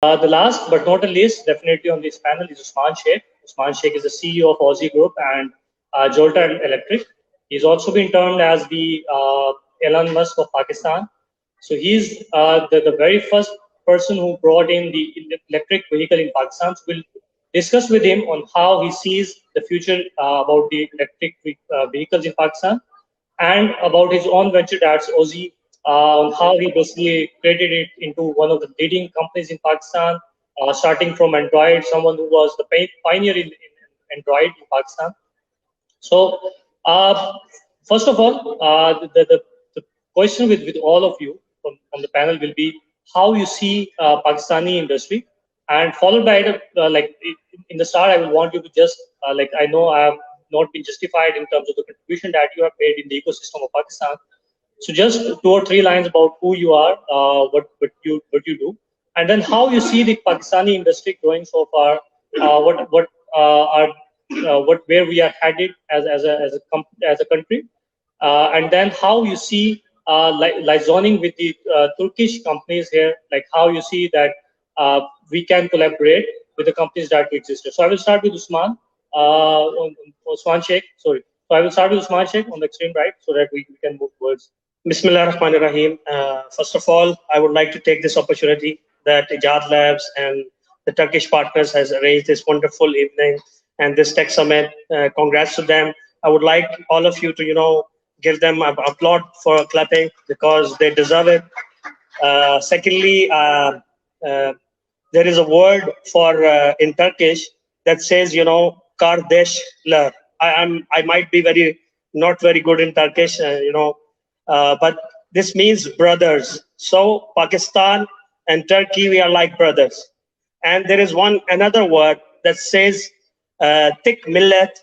The last but not the least, definitely on this panel is Usman Sheikh. Usman Sheikh is the CEO of Aussie Group and Jolta Electric. He's also been termed as the Elon Musk of Pakistan. So he's the very first person who brought in the electric vehicle in Pakistan. So we'll discuss with him on how he sees the future about the electric vehicles in Pakistan and about his own venture that's Aussie, on how he basically created it into one of the leading companies in Pakistan, starting from Android, someone who was the pioneer in Android in Pakistan. So, first of all, the question with all of you from the panel will be how you see Pakistani industry, and followed by it, in the start, I will want you to just I know I have not been justified in terms of the contribution that you have made in the ecosystem of Pakistan. So just two or three lines about who you are, what you do, and then how you see the Pakistani industry growing so far. What are what where we are headed as a country, and then how you see liaising with the Turkish companies here, like how you see that we can collaborate with the companies that exist. So I will start with Usman, Usman Sheikh. Sorry. So I will start with Usman Sheikh on the extreme right, so that we can move towards. Bismillah ar-Rahman ar-Rahim. First of all, I would like to take this opportunity that Ijad Labs and the Turkish partners has arranged this wonderful evening and this tech summit. Congrats to them. I would like all of you to, give them an applaud for clapping because they deserve it. Secondly, there is a word for in Turkish that says, kardeşler. I might be not very good in Turkish, but this means brothers. So Pakistan and Turkey, we are like brothers. And there is another word that says tik millet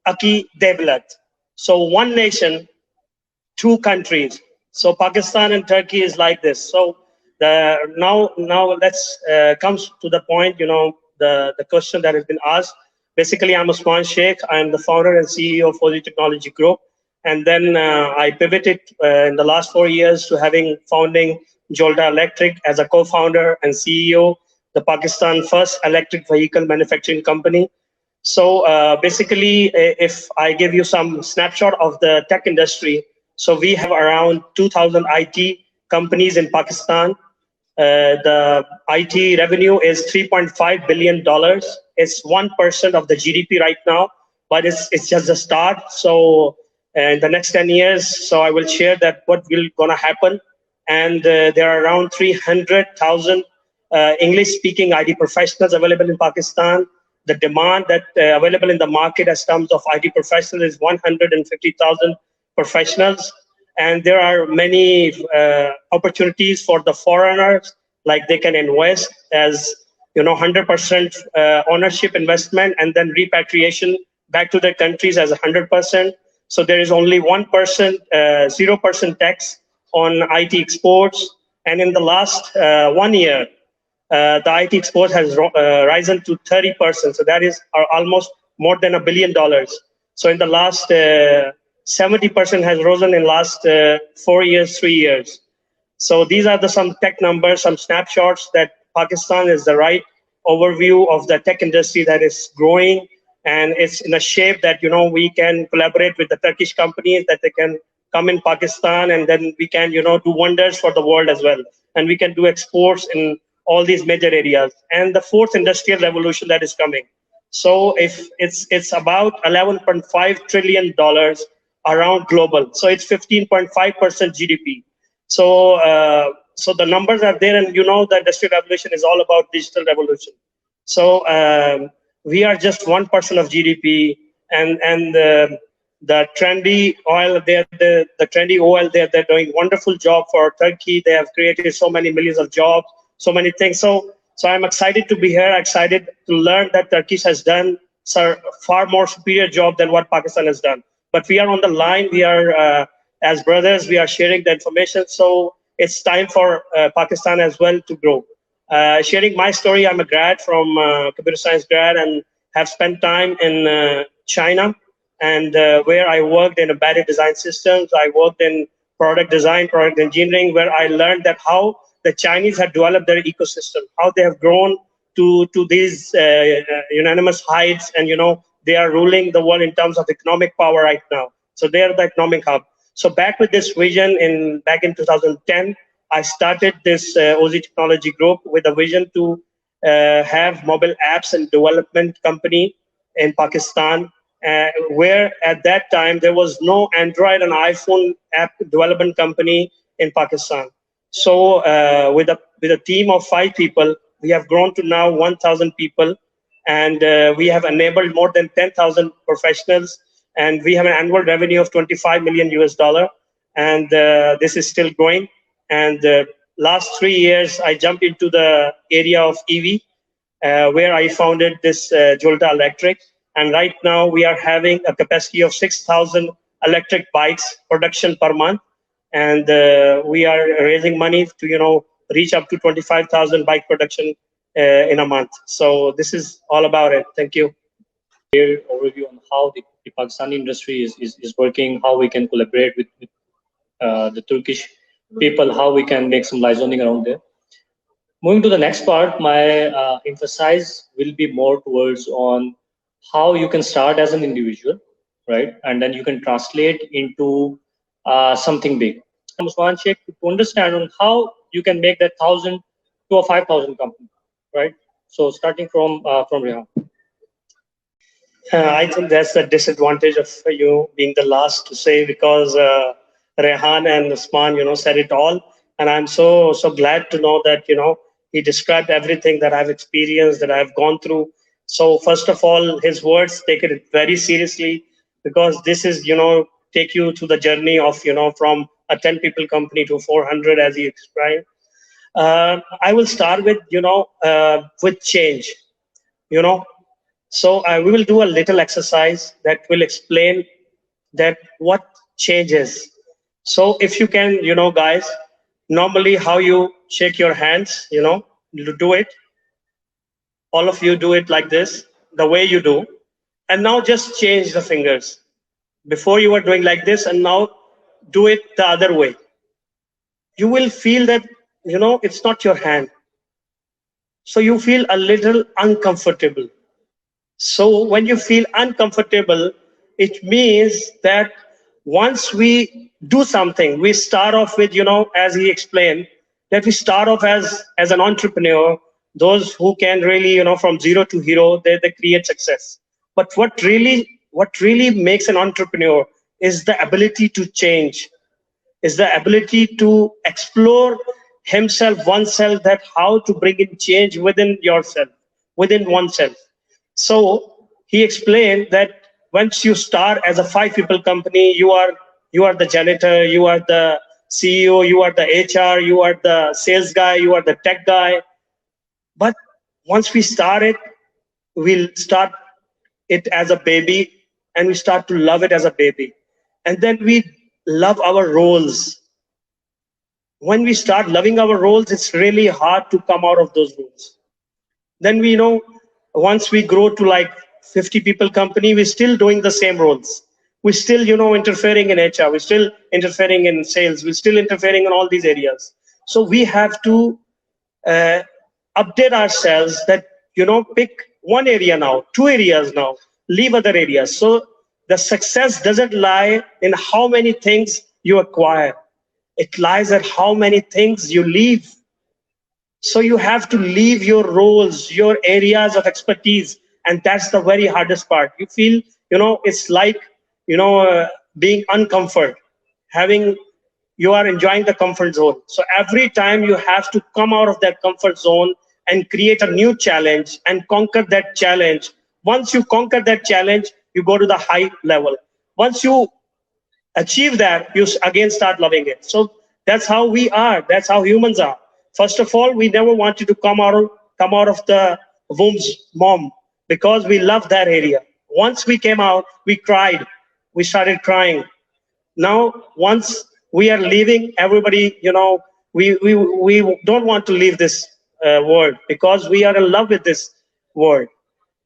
aki devlet. So one nation, two countries. So Pakistan and Turkey is like this. So now let's comes to the point. The question that has been asked. Basically, I'm Usman Sheikh. I'm the founder and CEO of Aussie Technology Group. And then I pivoted in the last 4 years to founding Jolta Electric as a co-founder and CEO, the Pakistan first electric vehicle manufacturing company. So basically, if I give you some snapshot of the tech industry, so we have around 2,000 IT companies in Pakistan. The IT revenue is $3.5 billion. It's 1% of the GDP right now, but it's just a start. So in the next 10 years, so I will share that what will gonna happen. And there are around 300,000 English-speaking IT professionals available in Pakistan. The demand that available in the market as terms of IT professionals is 150,000 professionals. And there are many opportunities for the foreigners, like they can invest as 100% ownership investment and then repatriation back to their countries as 100%. So there is only 1%, 0% tax on IT exports. And in the last 1 year, the IT export has risen to 30%. So that is almost more than $1 billion. So in the last 70% has risen in last 4 years, 3 years. So these are some tech numbers, some snapshots that Pakistan is the right overview of the tech industry that is growing, and it's in a shape that we can collaborate with the Turkish companies that they can come in Pakistan, and then we can do wonders for the world as well, and we can do exports in all these major areas. And the fourth industrial revolution that is coming. So if it's about $11.5 trillion around global, so it's 15.5% GDP. So the numbers are there, and the industrial revolution is all about digital revolution. So we are just 1% of GDP, and the trendy oil, the trendy oil, they're doing wonderful job for Turkey. They have created so many millions of jobs, so many things. So I'm excited to be here, excited to learn that Turkey has done far more superior job than what Pakistan has done. But we are on the line. We are as brothers. We are sharing the information. So it's time for Pakistan as well to grow. Sharing my story, I'm a grad from computer science grad and have spent time in China, and where I worked in embedded design systems. I worked in product design, product engineering, where I learned that how the Chinese have developed their ecosystem, how they have grown to these unanimous heights, and they are ruling the world in terms of economic power right now. So they are the economic hub. So back with this vision, back in 2010, I started this OZ Technology Group with a vision to have mobile apps and development company in Pakistan, where at that time there was no Android and iPhone app development company in Pakistan. So with a team of 5 people, we have grown to now 1,000 people, and we have enabled more than 10,000 professionals, and we have an annual revenue of 25 million US dollar, and this is still growing. And last 3 years, I jumped into the area of EV, where I founded this Jolta Electric. And right now we are having a capacity of 6,000 electric bikes production per month. And we are raising money to, reach up to 25,000 bike production in a month. So this is all about it. Thank you. Overview on how the Pakistani industry is working, how we can collaborate with the Turkish people, how we can make some liaising around there. Moving to the next part, my emphasis will be more towards on how you can start as an individual, right? And then you can translate into something big. Usman Sheikh, to understand on how you can make that 1,000 to a 5,000 company, right? So starting from Rehan. I think that's the disadvantage of you being the last to say, because Rehan and Usman, said it all, and I'm so glad to know that he described everything that I've experienced, that I've gone through. So first of all, his words, take it very seriously, because this is take you to the journey of from a 10 people company to 400, as he described. I will start with change. So we will do a little exercise that will explain that what changes. So if you can, guys, normally how you shake your hands, you do it. All of you do it like this, the way you do. And now just change the fingers. Before you were doing like this, and now do it the other way. You will feel that, it's not your hand. So you feel a little uncomfortable. So when you feel uncomfortable, it means that once we do something, we start off with, as he explained, that we start off as an entrepreneur, those who can really, from zero to hero, they create success. But what really makes an entrepreneur is the ability to change, is the ability to explore himself, oneself, that how to bring in change within yourself, within oneself. So he explained that once you start as a 5 people company, you are the janitor, you are the CEO, you are the HR, you are the sales guy, you are the tech guy. But once we start it, we'll start it as a baby, and we start to love it as a baby. And then we love our roles. When we start loving our roles, it's really hard to come out of those roles. Then we once we grow to like 50 people company, we're still doing the same roles. We're still, interfering in HR. We're still interfering in sales. We're still interfering in all these areas. So we have to update ourselves that, pick one area now, 2 areas now, leave other areas. So the success doesn't lie in how many things you acquire. It lies at how many things you leave. So you have to leave your roles, your areas of expertise, and that's the very hardest part. You feel, it's like, being uncomfort, you are enjoying the comfort zone. So every time you have to come out of that comfort zone and create a new challenge and conquer that challenge. Once you conquer that challenge, you go to the high level. Once you achieve that, you again start loving it. So that's how we are. That's how humans are. First of all, we never wanted to come out of the womb's mom, because we love that area. Once we came out, we cried. We started crying. Now, once we are leaving, everybody, we don't want to leave this world, because we are in love with this world.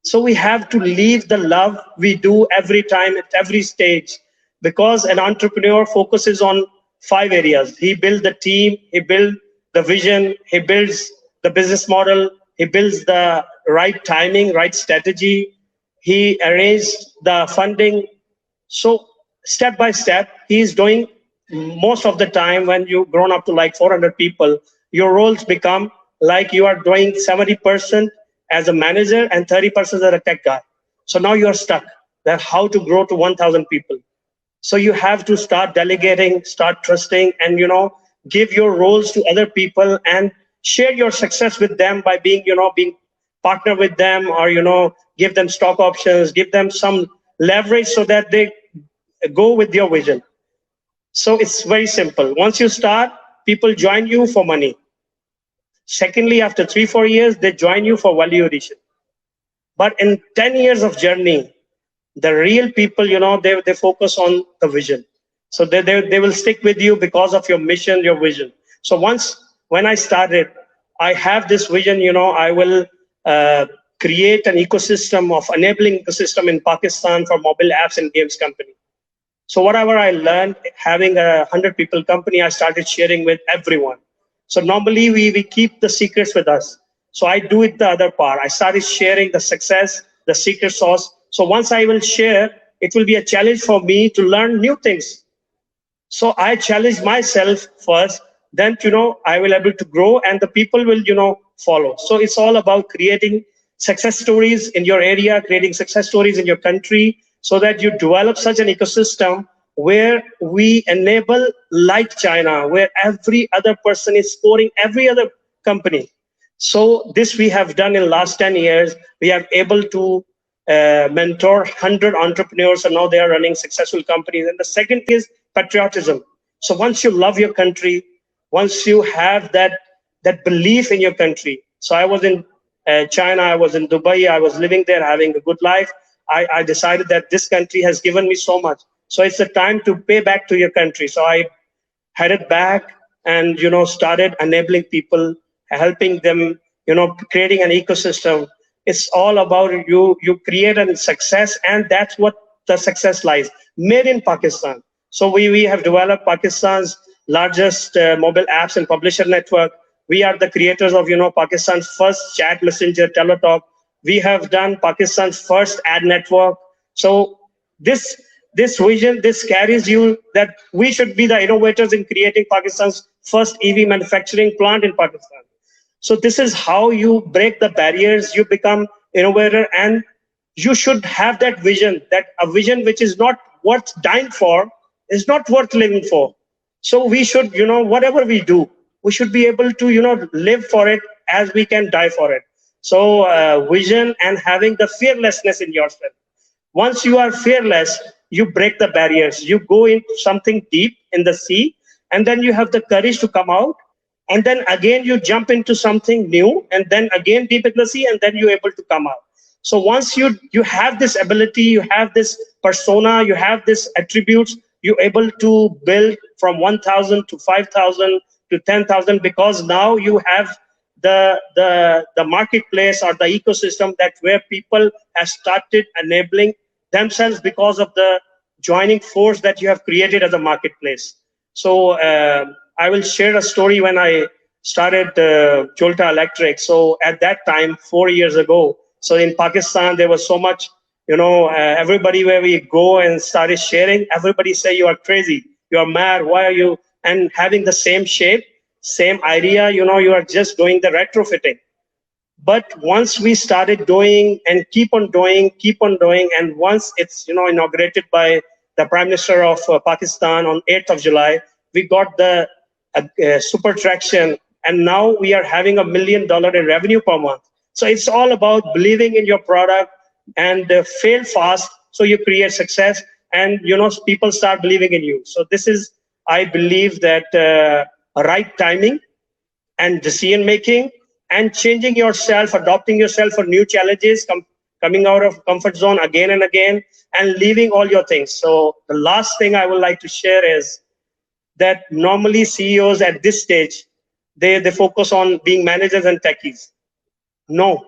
So we have to leave the love we do every time at every stage, because an entrepreneur focuses on 5 areas. He builds the team, he builds the vision, he builds the business model, he builds the right timing, right strategy, he arranged the funding. So step by step, he is doing. Most of the time when you grown up to like 400 people, your roles become like you are doing 70% as a manager and 30% as a tech guy. So now you're stuck. That how to grow to 1,000 people. So you have to start delegating, start trusting, and give your roles to other people and share your success with them by being partner with them, or give them stock options, give them some leverage so that they go with your vision. So it's very simple. Once you start, people join you for money. Secondly, after 3-4 years, they join you for value addition. But in 10 years of journey, the real people, they focus on the vision. So they will stick with you because of your mission, your vision. So when I started, I have this vision, I will create an ecosystem of enabling ecosystem in Pakistan for mobile apps and games company. So whatever I learned, having a 100 people company, I started sharing with everyone. So normally we keep the secrets with us. So I do it the other part. I started sharing the success, the secret sauce. So once I will share, it will be a challenge for me to learn new things. So I challenge myself first, then I will able to grow and the people will follow. So it's all about creating success stories in your area, creating success stories in your country, so that you develop such an ecosystem where we enable like China, where every other person is scoring every other company. So this we have done in last 10 years. We are able to mentor 100 entrepreneurs, and now they are running successful companies. And the second is patriotism. So once you love your country, once you have that belief in your country. So I was in China, I was in Dubai, I was living there, having a good life. I decided that this country has given me so much. So it's the time to pay back to your country. So I headed back and started enabling people, helping them, creating an ecosystem. It's all about you create a success, and that's what the success lies. Made in Pakistan. So we have developed Pakistan's largest mobile apps and publisher network. We are the creators of Pakistan's first chat messenger, Teletalk. We have done Pakistan's first ad network. So this vision, this carries you that we should be the innovators in creating Pakistan's first EV manufacturing plant in Pakistan. So this is how you break the barriers, you become innovator, and you should have that vision, that a vision which is not worth dying for, is not worth living for. So we should, whatever we do, we should be able to, live for it as we can die for it. So vision and having the fearlessness in yourself. Once you are fearless, you break the barriers. You go into something deep in the sea, and then you have the courage to come out. And then again, you jump into something new, and then again deep in the sea, and then you're able to come out. So once you have this ability, you have this persona, you have this attributes, you're able to build from 1,000 to 5,000 to 10,000, because now you have the marketplace or the ecosystem that where people have started enabling themselves because of the joining force that you have created as a marketplace. So I will share a story when I started Jolta Electric. So at that time, 4 years ago, so in Pakistan, there was so much, everybody where we go and started sharing, everybody say you are crazy, you are mad, why are you? And having the same shape, same idea, you are just doing the retrofitting. But once we started doing and keep on doing, and once it's inaugurated by the Prime Minister of Pakistan on 8th of July, we got the super traction, and now we are having $1 million in revenue per month. So it's all about believing in your product and fail fast, so you create success, and people start believing in you. So this is, I believe, that right timing and decision making, and changing yourself, adopting yourself for new challenges, coming out of comfort zone again and again, and leaving all your things. So the last thing I would like to share is that normally CEOs at this stage, they focus on being managers and techies. No,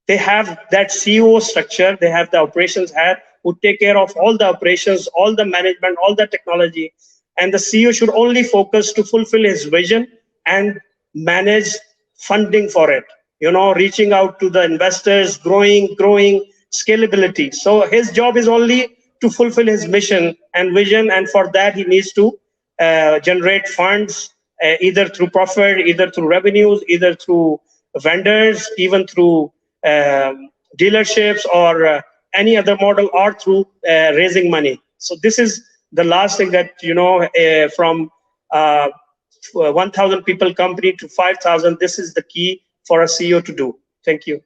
they have that CEO structure, they have the operations head who take care of all the operations, all the management, all the technology, and the CEO should only focus to fulfill his vision and manage funding for it, reaching out to the investors, growing scalability. So his job is only to fulfill his mission and vision, and for that he needs to generate funds, either through profit, either through revenues, either through vendors, even through dealerships or any other model, or through raising money. So this is the last thing that, from 1,000 people company to 5,000, this is the key for a CEO to do. Thank you.